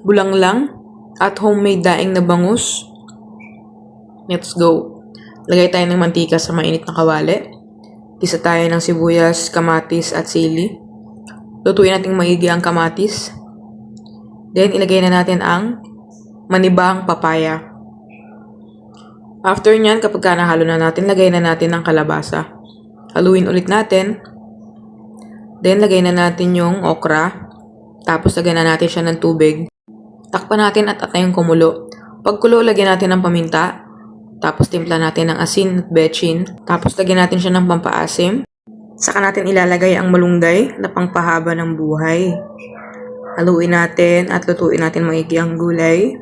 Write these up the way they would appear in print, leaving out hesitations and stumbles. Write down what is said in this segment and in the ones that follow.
Bulang lang at homemade daing na bangus. Let's go. Lagay tayo ng mantika sa mainit na kawali. Gisa tayo ng sibuyas, kamatis at sili. Lutuin natin maigi ang kamatis. Then ilagay na natin ang manibang papaya. After nyan, kapag nahalo na natin, lagay na natin ang kalabasa. Haluin ulit natin. Then lagay na natin yung okra. Tapos lagyan na natin siya ng tubig. Takpan natin at atayong kumulo. Pagkulo, lagyan natin ng paminta. Tapos timpla natin ng asin at bechin. Tapos lagyan natin siya ng pampaasim. Saka natin ilalagay ang malunggay na pangpahaba ng buhay. Haluin natin at lutuin natin maigi ang gulay.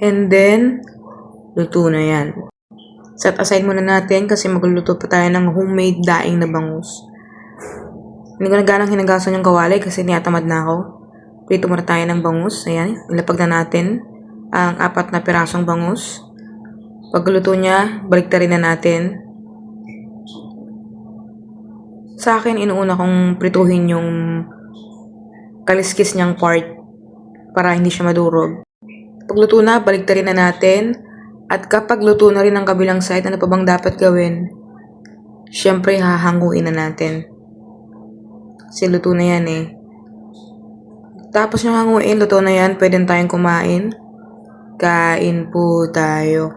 And then, luto na yan. Set aside muna natin kasi magluluto pa tayo ng homemade daing na bangus. Hindi ko na ganang hinagasan yung kawali kasi niyatamad na ako. Prito muna tayo ng bangus. Ayan, ilapag na natin ang 4 na pirasong bangus. Pagluto niya, baliktarin na natin. Sa akin, inuuna kong prituhin yung kaliskis niyang part para hindi siya madurog. Pagluto na, baliktarin na natin. At kapag luto na rin ang kabilang side, ano pa bang dapat gawin? Siyempre, hahanguin na natin. Kasi luto na yan eh. Tapos yung hanguin, luto na yan, pwede tayong kumain. Kain po tayo.